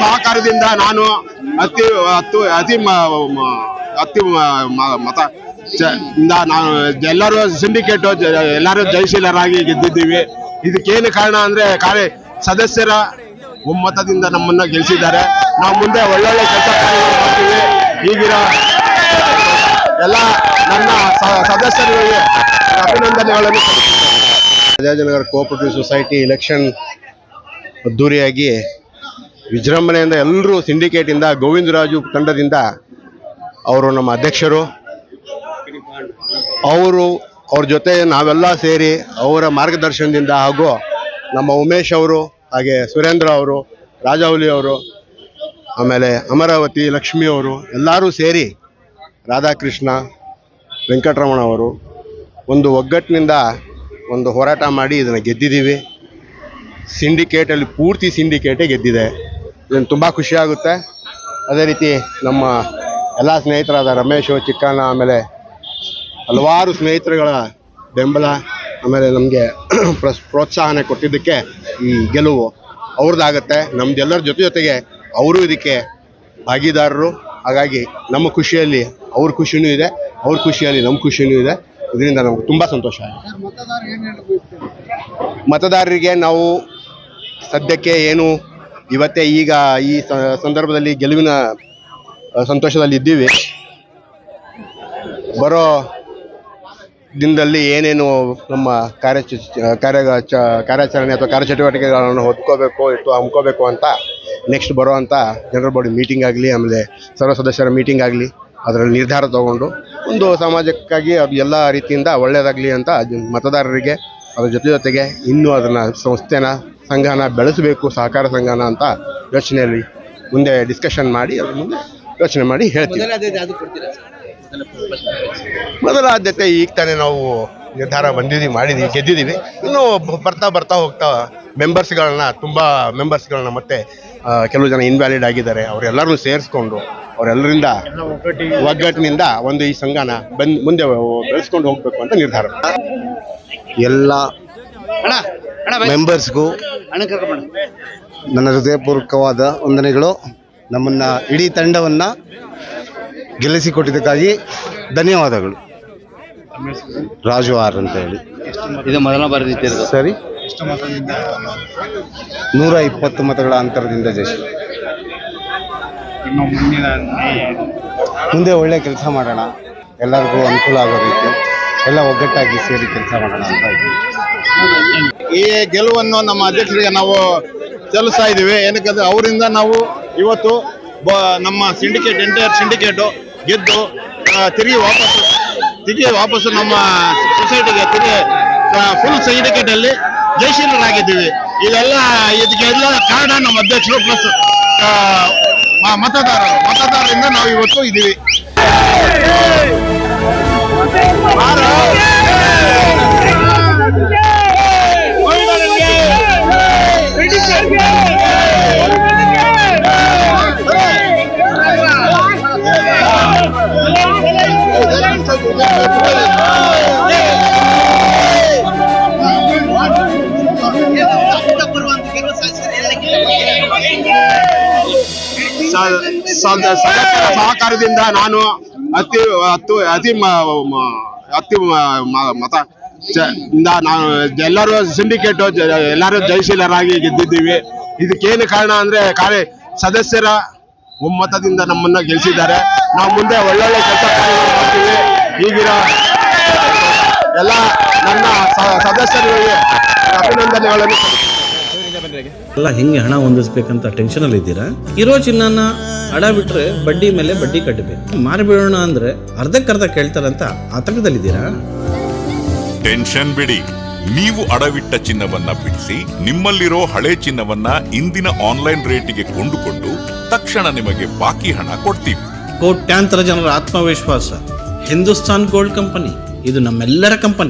ಸಹಕಾರದಿಂದ ನಾನು ಅತಿ ಮತ ನಾನು ಎಲ್ಲರೂ ಸಿಂಡಿಕೇಟ್ ಎಲ್ಲರೂ ಜಯಶೀಲರಾಗಿ ಗೆದ್ದಿದ್ದೀವಿ. ಇದಕ್ಕೇನು ಕಾರಣ ಅಂದ್ರೆ ಸದಸ್ಯರ ಒಮ್ಮತದಿಂದ ನಮ್ಮನ್ನ ಗೆಲ್ಲಿಸಿದ್ದಾರೆ. ನಾವು ಮುಂದೆ ಒಳ್ಳೊಳ್ಳೆ ಕೆಲಸ ಮಾಡ್ತೀವಿ. ಈಗಿರೋ ಎಲ್ಲ ನನ್ನ ಸದಸ್ಯರಿಗೆ ಅಭಿನಂದನೆಗಳನ್ನು. ರಾಜಾಜಿನಗರ ಕೋಆಪರೇಟಿವ್ ಸೊಸೈಟಿ ಎಲೆಕ್ಷನ್ ಅದ್ದೂರಿಯಾಗಿ ವಿಜೃಂಭಣೆಯಿಂದ ಎಲ್ಲರೂ ಸಿಂಡಿಕೇಟ್ ಇಂದ ಗೋವಿಂದರಾಜು ತಂಡದಿಂದ ಅವರು ನಮ್ಮ ಅಧ್ಯಕ್ಷರು, ಅವ್ರ ಜೊತೆ ನಾವೆಲ್ಲ ಸೇರಿ ಅವರ ಮಾರ್ಗದರ್ಶನದಿಂದ ಹಾಗೂ ನಮ್ಮ ಉಮೇಶ್ ಅವರು, ಹಾಗೆ ಸುರೇಂದ್ರ ಅವರು, ರಾಜಾಹುಲಿ ಅವರು, ಆಮೇಲೆ ಅಮರಾವತಿ ಲಕ್ಷ್ಮಿ ಅವರು ಎಲ್ಲರೂ ಸೇರಿ ರಾಧಾಕೃಷ್ಣ ವೆಂಕಟರಮಣ ಅವರು ಒಂದು ಒಗ್ಗಟ್ಟಿನಿಂದ ಒಂದು ಹೋರಾಟ ಮಾಡಿ ಇದನ್ನು ಗೆದ್ದಿದ್ದೀವಿ. ಸಿಂಡಿಕೇಟಲ್ಲಿ ಪೂರ್ತಿ ಸಿಂಡಿಕೇಟೇ ಗೆದ್ದಿದೆ. ಇದನ್ನು ತುಂಬ ಖುಷಿಯಾಗುತ್ತೆ. ಅದೇ ರೀತಿ ನಮ್ಮ ಎಲ್ಲ ಸ್ನೇಹಿತರಾದ ರಮೇಶು, ಚಿಕ್ಕಣ್ಣ, ಆಮೇಲೆ ಹಲವಾರು ಸ್ನೇಹಿತರುಗಳ ಬೆಂಬಲ, ಆಮೇಲೆ ನಮಗೆ ಪ್ರೋತ್ಸಾಹನೆ ಕೊಟ್ಟಿದ್ದಕ್ಕೆ ಈ ಗೆಲುವು ಅವ್ರದ್ದಾಗತ್ತೆ. ನಮ್ದೆಲ್ಲರ ಜೊತೆಗೆ ಅವರು ಇದಕ್ಕೆ ಭಾಗಿದಾರರು. ಹಾಗಾಗಿ ನಮ್ಮ ಖುಷಿಯಲ್ಲಿ ಅವ್ರ ಖುಷಿನೂ ಇದೆ, ಅವ್ರ ಖುಷಿಯಲ್ಲಿ ನಮ್ಮ ಖುಷಿನೂ ಇದೆ. ಇದರಿಂದ ನಮ್ಗೆ ತುಂಬ ಸಂತೋಷ ಆಗಿದೆ. ಮತದಾರರಿಗೆ ನಾವು ಸದ್ಯಕ್ಕೆ ಏನು ಇವತ್ತೇ ಈಗ ಈ ಸಂದರ್ಭದಲ್ಲಿ ಗೆಲುವಿನ ಸಂತೋಷದಲ್ಲಿ ಇದ್ದೀವಿ. ಬರೋ ದಿನದಲ್ಲಿ ಏನೇನು ನಮ್ಮ ಕಾರ್ಯಾಚರಣೆ ಅಥವಾ ಕಾರ್ಯಚಟುವಟಿಕೆಗಳನ್ನು ಹಮ್ಕೋಬೇಕು ಅಂತ ನೆಕ್ಸ್ಟ್ ಬರುವಂಥ ಜನರಲ್ ಬಾಡಿ ಮೀಟಿಂಗ್ ಆಗಲಿ, ಆಮೇಲೆ ಸರ್ವ ಸದಸ್ಯರ ಮೀಟಿಂಗ್ ಆಗಲಿ, ಅದರಲ್ಲಿ ನಿರ್ಧಾರ ತಗೊಂಡು ಒಂದು ಸಮಾಜಕ್ಕಾಗಿ ಅದು ಎಲ್ಲ ರೀತಿಯಿಂದ ಒಳ್ಳೆಯದಾಗಲಿ ಅಂತ ಮತದಾರರಿಗೆ ಅದರ ಜೊತೆಗೆ ಇನ್ನೂ ಅದನ್ನು ಸಂಘನ ಬೆಳೆಸಬೇಕು, ಸಹಕಾರ ಸಂಘನ ಅಂತ ಯೋಚನೆಯಲ್ಲಿ ಮುಂದೆ ಡಿಸ್ಕಷನ್ ಮಾಡಿ ಅದ್ರ ಮುಂದೆ ಯೋಚನೆ ಮಾಡಿ ಹೇಳ್ತೀವಿ. ಮೊದಲ ಆದ್ಯತೆ ಈಗ ತಾನೇ ನಾವು ನಿರ್ಧಾರ ಗೆದ್ದಿದ್ದೀವಿ. ಇನ್ನೂ ಬರ್ತಾ ಹೋಗ್ತಾ ಮೆಂಬರ್ಸ್ಗಳನ್ನ ಮತ್ತೆ ಕೆಲವು ಜನ ಇನ್ವ್ಯಾಲಿಡ್ ಆಗಿದ್ದಾರೆ, ಅವರೆಲ್ಲರೂ ಸೇರಿಸ್ಕೊಂಡು ಅವರೆಲ್ಲರಿಂದ ಒಗ್ಗಟ್ಟಿನಿಂದ ಒಂದು ಈ ಸಂಘನ ಮುಂದೆ ಬೆಳೆಸ್ಕೊಂಡು ಹೋಗ್ಬೇಕು ಅಂತ ನಿರ್ಧಾರ. ಎಲ್ಲ ಮೆಂಬರ್ಸ್ಗೂ ನನ್ನ ಹೃದಯಪೂರ್ವಕವಾದ ವಂದನೆಗಳು. ನಮ್ಮನ್ನ ಇಡೀ ತಂಡವನ್ನ ಗೆಲ್ಲಿಸಿಕೊಟ್ಟಿದ್ದಕ್ಕಾಗಿ ಧನ್ಯವಾದಗಳು. ರಾಜು ಆರ್ ಅಂತ ಹೇಳಿ. ಇದು ಮೊದಲ ಬಾರಿ ಸರಿ, 120 ಮತಗಳ ಅಂತರದಿಂದ ಜಯಿಸಿ ಮುಂದೆ ಒಳ್ಳೆ ಕೆಲಸ ಮಾಡೋಣ, ಎಲ್ಲರಿಗೂ ಅನುಕೂಲ ಆಗೋ ರೀತಿ ಎಲ್ಲ ಒಗ್ಗಟ್ಟಾಗಿ ಸೇರಿ ಕೆಲಸ ಮಾಡೋಣ ಅಂತ ಇದ್ದೀವಿ. ಈ ಗೆಲುವನ್ನು ನಮ್ಮ ಅಧ್ಯಕ್ಷರಿಗೆ ನಾವು ಸಲ್ಲಿಸ್ತಾ ಇದ್ದೀವಿ. ಏನಕ್ಕಂದ್ರೆ ಅವರಿಂದ ನಾವು ಇವತ್ತು ನಮ್ಮ ಎಂಟೈರ್ ಸಿಂಡಿಕೇಟು ಗೆದ್ದು ತಿರುಗಿ ವಾಪಸ್ಸು ನಮ್ಮ ಸೊಸೈಟಿಗೆ ಫುಲ್ ಸಿಂಡಿಕೇಟ್ ಅಲ್ಲಿ ಜಯಶೀಲರಾಗಿದ್ದೀವಿ. ಇದಕ್ಕೆಲ್ಲ ಕಾರಣ ನಮ್ಮ ಅಧ್ಯಕ್ಷರು ಪ್ಲಸ್ ಮತದಾರರಿಂದ ನಾವು ಇವತ್ತು ಇದ್ದೀವಿ. ಸಹಕಾರದಿಂದ ನಾನು ಅತಿ ಮತ ನಾನು ಎಲ್ಲರೂ ಸಿಂಡಿಕೇಟ್ ಎಲ್ಲರೂ ಜಯಶೀಲರಾಗಿ ಗೆದ್ದಿದ್ದೀವಿ. ಇದಕ್ಕೇನು ಕಾರಣ ಅಂದ್ರೆ ಸದಸ್ಯರ ಒಮ್ಮತದಿಂದ ನಮ್ಮನ್ನ ಗೆಲ್ಲಿಸಿದ್ದಾರೆ. ನಾವು ಮುಂದೆ ಒಳ್ಳೊಳ್ಳೆ ಕೆಲಸ ಮಾಡ್ತೀವಿ. ಈಗಿರೋ ಎಲ್ಲ ನನ್ನ ಸದಸ್ಯರಿಗೆ ಅಭಿನಂದನೆಗಳನ್ನು. ಎಲ್ಲ ಹೆಂಗೆ ಹಣ ಹೊಂದಿಸ್ಬೇಕಂತ ಟೆನ್ಷನ್ ಅಲ್ಲಿ ಇದ್ದೀರಾ? ಇರೋ ಚಿನ್ನನ ಅಡ ಬಿಟ್ರೆ ಬಡ್ಡಿ ಮೇಲೆ ಬಡ್ಡಿ ಕಟ್ಟಬೇಕು. ಮಾರಿಬಿಡೋಣ ಅಂದ್ರೆ ಅರ್ಧಕ್ಕರ್ಧ ಕೇಳ್ತಾರಂತ ಆತಂಕದಲ್ಲಿದ್ದೀರಾ? ಟೆನ್ಷನ್ ಬಿಡಿ, ನೀವು ಅಡವಿಟ್ಟ ಚಿನ್ನವನ್ನ ಬಿಡಿಸಿ ನಿಮ್ಮಲ್ಲಿರೋ ಹಳೆ ಚಿನ್ನವನ್ನ ಇಂದಿನ ಆನ್ಲೈನ್ ರೇಟಿಗೆ ಕೊಂಡುಕೊಂಡು ತಕ್ಷಣ ನಿಮಗೆ ಬಾಕಿ ಹಣ ಕೊಡ್ತೀವಿ. ಕೋಟ್ಯಾಂತರ ಜನರ ಆತ್ಮವಿಶ್ವಾಸ ಹಿಂದೂಸ್ತಾನ್ ಗೋಲ್ಡ್ ಕಂಪನಿ, ಇದು ನಮ್ಮೆಲ್ಲರ ಕಂಪನಿ.